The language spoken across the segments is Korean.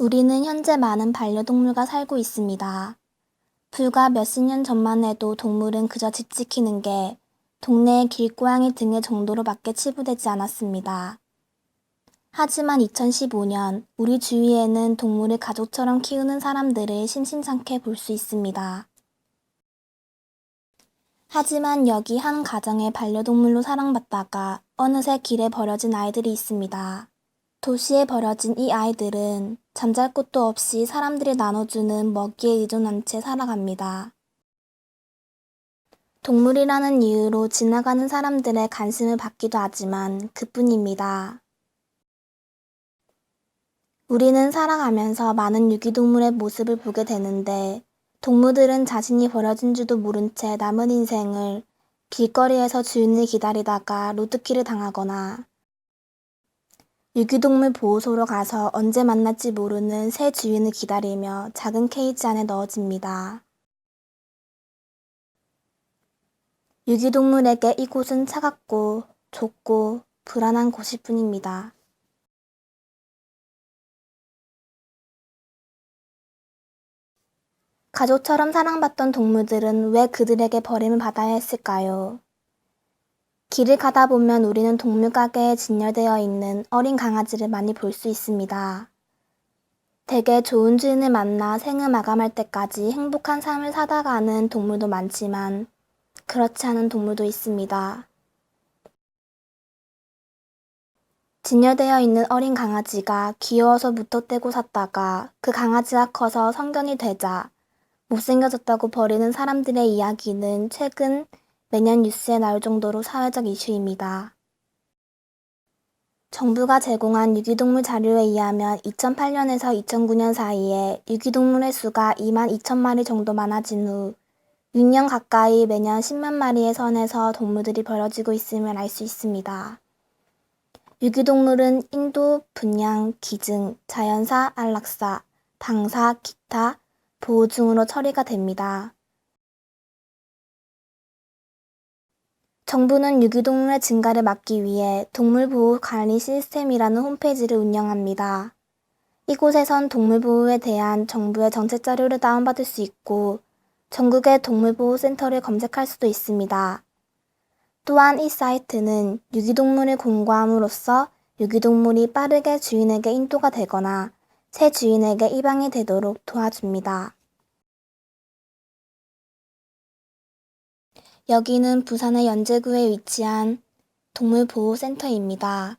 우리는 현재 많은 반려동물과 살고 있습니다. 불과 몇십 년 전만 해도 동물은 그저 집 지키는 게 동네의 길고양이 등의 정도로밖에 치부되지 않았습니다. 하지만 2015년 우리 주위에는 동물을 가족처럼 키우는 사람들을 심심찮게 볼 수 있습니다. 하지만 여기 한 가정의 반려동물로 사랑받다가 어느새 길에 버려진 아이들이 있습니다. 도시에 버려진 이 아이들은 잠잘 곳도 없이 사람들이 나눠주는 먹이에 의존한 채 살아갑니다. 동물이라는 이유로 지나가는 사람들의 관심을 받기도 하지만 그뿐입니다. 우리는 살아가면서 많은 유기동물의 모습을 보게 되는데 동물들은 자신이 버려진 줄도 모른 채 남은 인생을 길거리에서 주인을 기다리다가 로드킬을 당하거나 유기동물 보호소로 가서 언제 만날지 모르는 새 주인을 기다리며 작은 케이지 안에 넣어집니다. 유기동물에게 이곳은 차갑고 좁고 불안한 곳일 뿐입니다. 가족처럼 사랑받던 동물들은 왜 그들에게 버림을 받아야 했을까요? 길을 가다 보면 우리는 동물 가게에 진열되어 있는 어린 강아지를 많이 볼 수 있습니다. 대개 좋은 주인을 만나 생을 마감할 때까지 행복한 삶을 살아가는 동물도 많지만 그렇지 않은 동물도 있습니다. 진열되어 있는 어린 강아지가 귀여워서 무턱대고 샀다가 그 강아지가 커서 성견이 되자 못생겨졌다고 버리는 사람들의 이야기는 최근 매년 뉴스에 나올 정도로 사회적 이슈입니다. 정부가 제공한 유기동물 자료에 의하면 2008년에서 2009년 사이에 유기동물의 수가 2만 2천 마리 정도 많아진 후 6년 가까이 매년 10만 마리에 선에서 동물들이 버려지고 있음을 알 수 있습니다. 유기동물은 인도, 분양, 기증, 자연사, 안락사, 방사, 기타, 보호 중으로 처리가 됩니다. 정부는 유기동물의 증가를 막기 위해 동물보호관리 시스템이라는 홈페이지를 운영합니다. 이곳에선 동물보호에 대한 정부의 정책 자료를 다운받을 수 있고 전국의 동물보호센터를 검색할 수도 있습니다. 또한 이 사이트는 유기동물을 공고함으로써 유기동물이 빠르게 주인에게 인도가 되거나 새 주인에게 입양이 되도록 도와줍니다. 여기는 부산의 연제구에 위치한 동물보호센터입니다.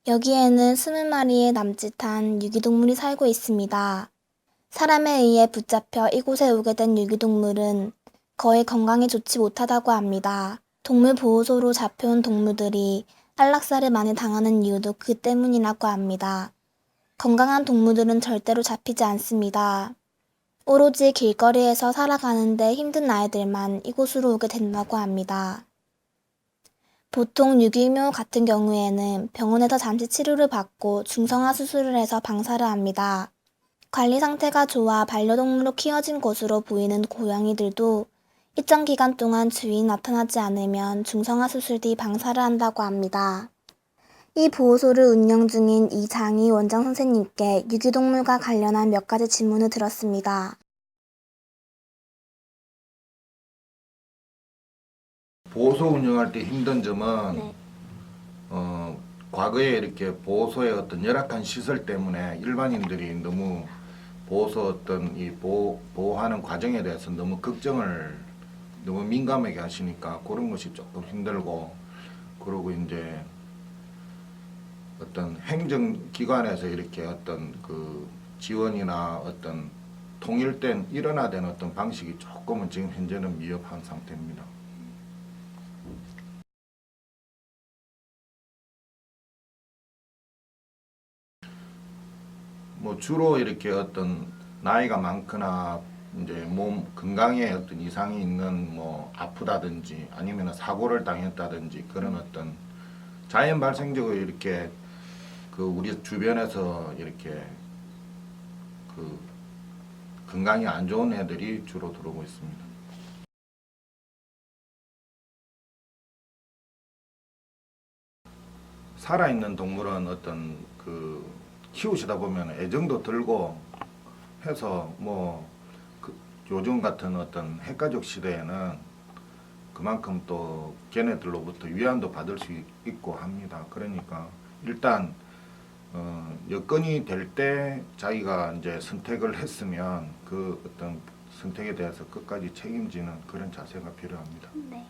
여기에는 20마리의 남짓한 유기동물이 살고 있습니다. 사람에 의해 붙잡혀 이곳에 오게 된 유기동물은 거의 건강에 좋지 못하다고 합니다. 동물보호소로 잡혀온 동물들이 안락사를 많이 당하는 이유도 그 때문이라고 합니다. 건강한 동물들은 절대로 잡히지 않습니다. 오로지 길거리에서 살아가는데 힘든 아이들만 이곳으로 오게 된다고 합니다. 보통 유기묘 같은 경우에는 병원에서 잠시 치료를 받고 중성화 수술을 해서 방사를 합니다. 관리 상태가 좋아 반려동물로 키워진 것으로 보이는 고양이들도 일정 기간 동안 주인이 나타나지 않으면 중성화 수술 뒤 방사를 한다고 합니다. 이 보호소를 운영 중인 이장희 원장 선생님께 유기동물과 관련한 몇 가지 질문을 들었습니다. 보호소 운영할 때 힘든 점은 네. 과거에 이렇게 보호소의 어떤 열악한 시설 때문에 일반인들이 너무 보호소 어떤 이 보호하는 과정에 대해서 너무 걱정을 너무 민감하게 하시니까 그런 것이 조금 힘들고, 그리고 이제 어떤 행정기관에서 이렇게 어떤 그 지원이나 어떤 통일된 일원화된 어떤 방식이 조금은 지금 현재는 미흡한 상태입니다. 뭐 주로 이렇게 어떤 나이가 많거나 이제 몸 건강에 어떤 이상이 있는, 뭐 아프다든지 아니면 사고를 당했다든지 그런 어떤 자연 발생적으로 이렇게 그 우리 주변에서 이렇게 그 건강이 안 좋은 애들이 주로 들어오고 있습니다. 살아있는 동물은 어떤 그 키우시다 보면 애정도 들고 해서 요즘 같은 어떤 핵가족 시대에는 그만큼 또 걔네들로부터 위안도 받을 수 있고 합니다. 그러니까 일단 여건이 될 때 자기가 이제 선택을 했으면 그 어떤 선택에 대해서 끝까지 책임지는 그런 자세가 필요합니다. 네.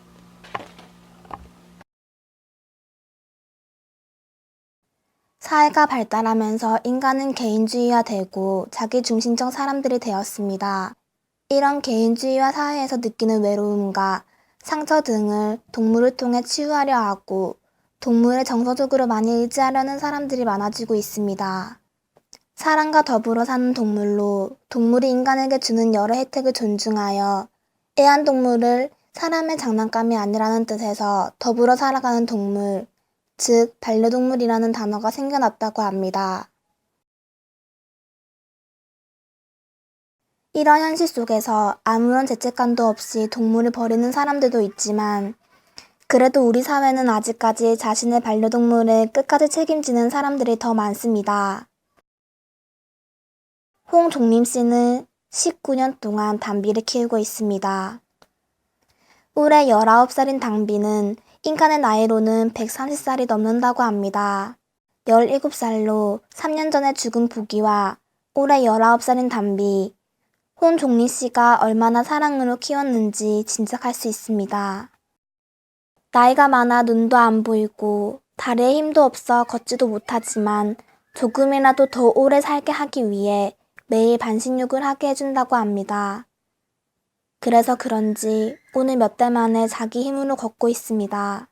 사회가 발달하면서 인간은 개인주의화되고 자기중심적 사람들이 되었습니다. 이런 개인주의와 사회에서 느끼는 외로움과 상처 등을 동물을 통해 치유하려 하고 동물을 정서적으로 많이 의지하려는 사람들이 많아지고 있습니다. 사람과 더불어 사는 동물로 동물이 인간에게 주는 여러 혜택을 존중하여 애완동물을 사람의 장난감이 아니라는 뜻에서 더불어 살아가는 동물, 즉 반려동물이라는 단어가 생겨났다고 합니다. 이런 현실 속에서 아무런 죄책감도 없이 동물을 버리는 사람들도 있지만 그래도 우리 사회는 아직까지 자신의 반려동물을 끝까지 책임지는 사람들이 더 많습니다. 홍종림 씨는 19년 동안 담비를 키우고 있습니다. 올해 19살인 담비는 인간의 나이로는 130살이 넘는다고 합니다. 17살로 3년 전에 죽은 부기와 올해 19살인 담비, 홍종림 씨가 얼마나 사랑으로 키웠는지 짐작할 수 있습니다. 나이가 많아 눈도 안 보이고 다리에 힘도 없어 걷지도 못하지만 조금이라도 더 오래 살게 하기 위해 매일 반신욕을 하게 해준다고 합니다. 그래서 그런지 오늘 몇 달 만에 자기 힘으로 걷고 있습니다.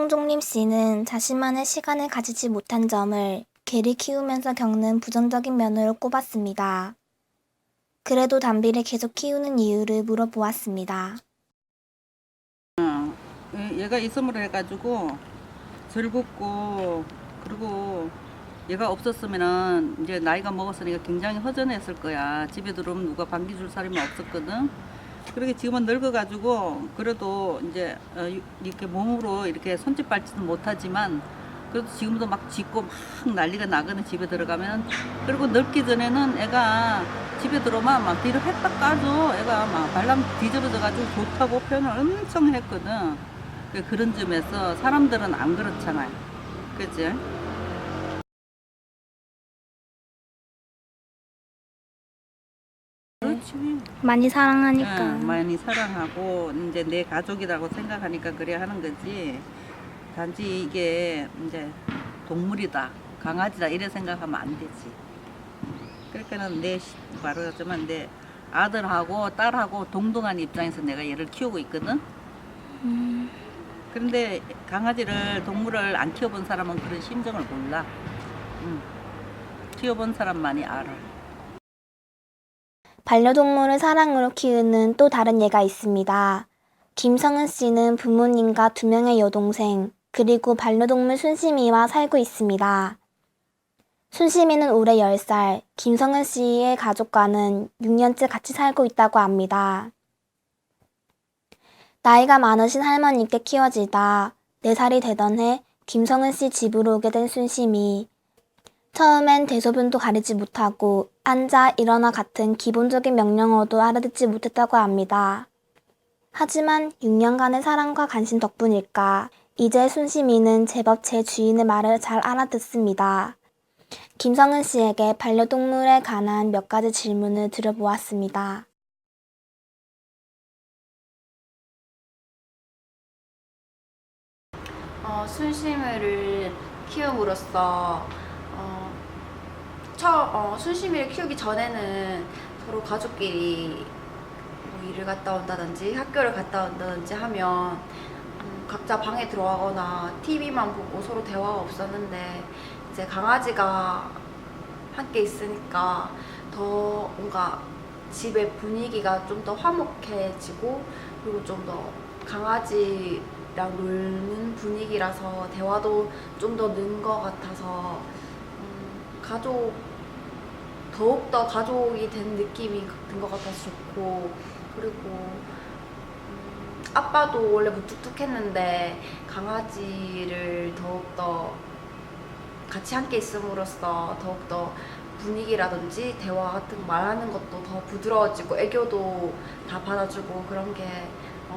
홍종림 씨는 자신만의 시간을 가지지 못한 점을 개를 키우면서 겪는 부정적인 면으로 꼽았습니다. 그래도 담비를 계속 키우는 이유를 물어보았습니다. 얘가 있음으로 해가지고 즐겁고, 그리고 얘가 없었으면은 이제 나이가 먹었으니까 굉장히 허전했을 거야. 집에 들어오면 누가 반겨줄 사람이 없었거든. 그렇게 지금은 늙어가지고 그래도 이제 이렇게 몸으로 이렇게 손짓 발짓은 못하지만 그래도 지금도 막 짖고 막 난리가 나거든. 집에 들어가면. 그리고 늙기 전에는 애가 집에 들어오면 막 뒤로 했딱 까줘. 애가 막 발람 뒤집어져가지고 좋다고 표현을 엄청 했거든. 그런 점에서 사람들은 안 그렇잖아요. 그치? 그렇지. 많이 사랑하니까. 응, 많이 사랑하고 이제 내 가족이라고 생각하니까 그래 하는 거지. 단지 이게 이제 동물이다, 강아지다 이래 생각하면 안 되지. 그러니까는 말하자면 내 아들하고 딸하고 동등한 입장에서 내가 얘를 키우고 있거든. 그런데 동물을 안 키워본 사람은 그런 심정을 몰라. 키워본 사람만이 알아. 반려동물을 사랑으로 키우는 또 다른 예가 있습니다. 김성은 씨는 부모님과 2명의 여동생, 그리고 반려동물 순심이와 살고 있습니다. 순심이는 올해 10살, 김성은 씨의 가족과는 6년째 같이 살고 있다고 합니다. 나이가 많으신 할머니께 키워지다 4살이 되던 해 김성은 씨 집으로 오게 된 순심이 처음엔 대소변도 가리지 못하고 앉아 일어나 같은 기본적인 명령어도 알아듣지 못했다고 합니다. 하지만 6년간의 사랑과 관심 덕분일까 이제 순심이는 제법 제 주인의 말을 잘 알아듣습니다. 김성은 씨에게 반려동물에 관한 몇 가지 질문을 드려보았습니다. 순심이를 키움으로써 순심이를 키우기 전에는 서로 가족끼리 뭐 일을 갔다 온다든지 학교를 갔다 온다든지 하면 각자 방에 들어가거나 TV만 보고 서로 대화가 없었는데 이제 강아지가 함께 있으니까 더 뭔가 집의 분위기가 좀 더 화목해지고 그리고 좀 더 강아지랑 놀는 분위기라서 대화도 좀 더 는 것 같아서 더욱더 가족이 된 느낌이 든 것 같아서 좋고 그리고 아빠도 원래 무뚝뚝했는데 강아지를 더욱더 같이 함께 있음으로써 더욱더 분위기라든지 대화 같은 거 말하는 것도 더 부드러워지고 애교도 다 받아주고 그런 게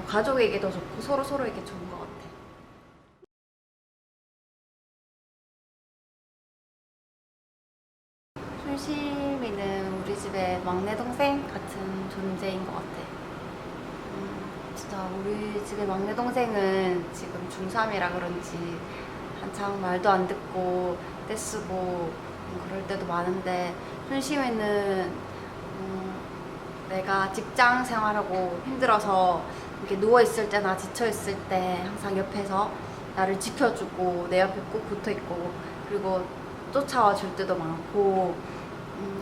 가족에게도 좋고 서로에게 좋은 것 같아요. 순심이는 우리 집의 막내 동생 같은 존재인 것 같아. 진짜 우리 집의 막내 동생은 지금 중3이라 그런지 한창 말도 안 듣고 떼쓰고 그럴 때도 많은데, 순심이는 내가 직장 생활하고 힘들어서 이렇게 누워있을 때나 지쳐있을 때 항상 옆에서 나를 지켜주고 내 옆에 꼭 붙어있고 그리고 쫓아와 줄 때도 많고,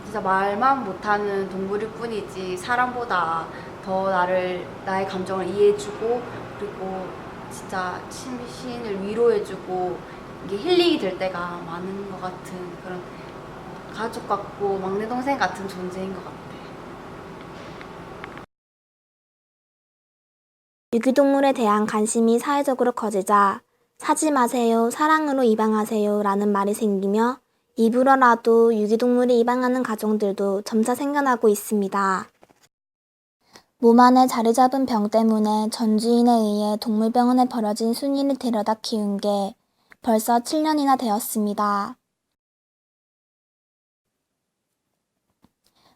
진짜 말만 못하는 동물일 뿐이지 사람보다 더 나의 감정을 이해해주고 그리고 진짜 심신을 위로해주고 이게 힐링이 될 때가 많은 것 같은 그런 가족 같고 막내 동생 같은 존재인 것 같아. 유기동물에 대한 관심이 사회적으로 커지자 사지 마세요, 사랑으로 입양하세요 라는 말이 생기며 일부러라도 유기동물을 입양하는 가정들도 점차 생겨나고 있습니다. 몸 안에 자리 잡은 병 때문에 전 주인에 의해 동물병원에 버려진 순이를 데려다 키운 게 벌써 7년이나 되었습니다.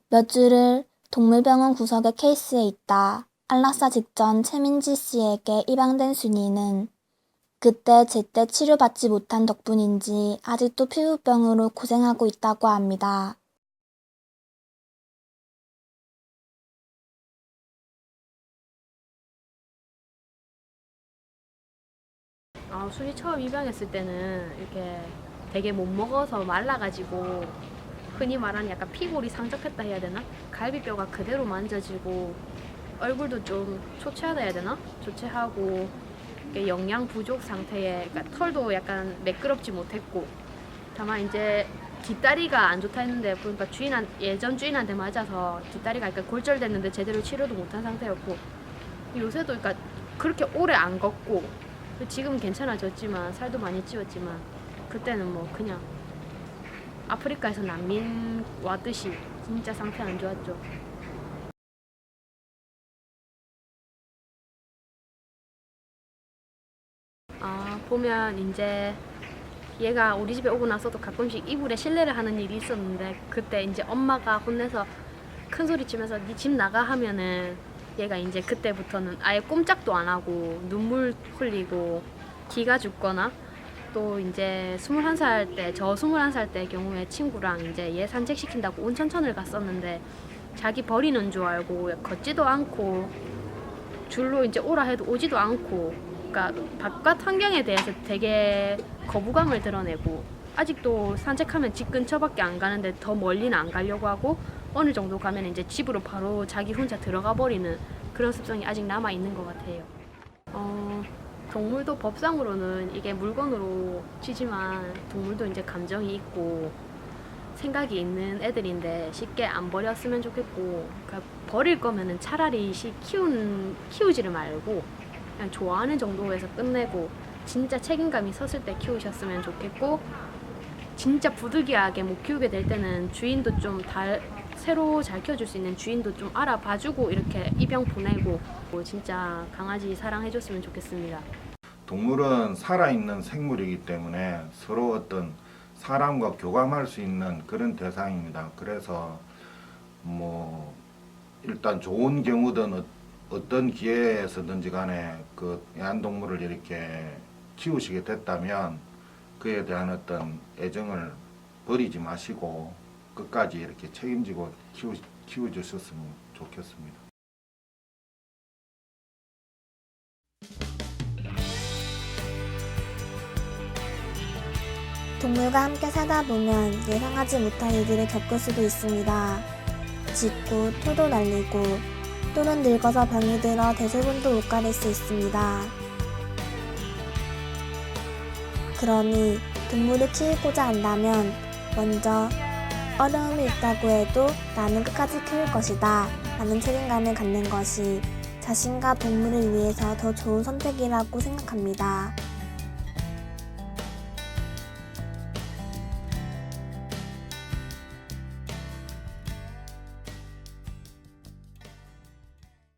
몇 주를 동물병원 구석의 케이스에 있다 안락사 직전 최민지 씨에게 입양된 순이는 그때 제때 치료받지 못한 덕분인지 아직도 피부병으로 고생하고 있다고 합니다. 순이 처음 입양했을 때는 이렇게 되게 못 먹어서 말라가지고 흔히 말하는 약간 피골이 상접했다 해야 되나? 갈비뼈가 그대로 만져지고 얼굴도 좀 초췌하다 해야 되나? 초췌하고 영양 부족 상태에, 그러니까 털도 약간 매끄럽지 못했고, 다만 이제 뒷다리가 안 좋다 했는데 보니까 예전 주인한테 맞아서 뒷다리가 약간 골절됐는데 제대로 치료도 못한 상태였고, 요새도 그러니까 그렇게 오래 안 걷고, 지금은 괜찮아졌지만 살도 많이 찌웠지만 그때는 뭐 그냥 아프리카에서 난민 왔듯이 진짜 상태 안 좋았죠. 보면 이제 얘가 우리 집에 오고 나서도 가끔씩 이불에 실내를 하는 일이 있었는데, 그때 이제 엄마가 혼내서 큰 소리 치면서 네 집 나가 하면은 얘가 이제 그때부터는 아예 꼼짝도 안 하고 눈물 흘리고 기가 죽거나, 또 이제 21살 때, 저 21살 때 경우에 친구랑 이제 얘 산책시킨다고 온천천을 갔었는데 자기 버리는 줄 알고 걷지도 않고 줄로 이제 오라 해도 오지도 않고, 그러니까 바깥 환경에 대해서 되게 거부감을 드러내고, 아직도 산책하면 집 근처밖에 안 가는데 더 멀리는 안 가려고 하고, 어느 정도 가면 이제 집으로 바로 자기 혼자 들어가 버리는 그런 습성이 아직 남아 있는 것 같아요. 동물도 법상으로는 이게 물건으로 치지만 동물도 이제 감정이 있고 생각이 있는 애들인데 쉽게 안 버렸으면 좋겠고, 그러니까 버릴 거면은 차라리 키우지를 말고 그냥 좋아하는 정도에서 끝내고 진짜 책임감이 섰을 때 키우셨으면 좋겠고, 진짜 부득이하게 못 키우게 될 때는 주인도 좀 새로 잘 키워줄 수 있는 주인도 좀 알아봐주고 이렇게 입양 보내고 진짜 강아지 사랑해줬으면 좋겠습니다. 동물은 살아있는 생물이기 때문에 서로 어떤 사람과 교감할 수 있는 그런 대상입니다. 그래서 뭐 일단 좋은 경우든 어떤 기회에서든지 간에 그 애완동물을 이렇게 키우시게 됐다면 그에 대한 어떤 애정을 버리지 마시고 끝까지 이렇게 책임지고 키워주셨으면 좋겠습니다. 동물과 함께 살다 보면 예상하지 못한 일들을 겪을 수도 있습니다. 짖고 토도 날리고 또는 늙어서 병이 들어 대소변도 못 가릴 수 있습니다. 그러니 동물을 키우고자 한다면 먼저 어려움이 있다고 해도 나는 끝까지 키울 것이다 라는 책임감을 갖는 것이 자신과 동물을 위해서 더 좋은 선택이라고 생각합니다.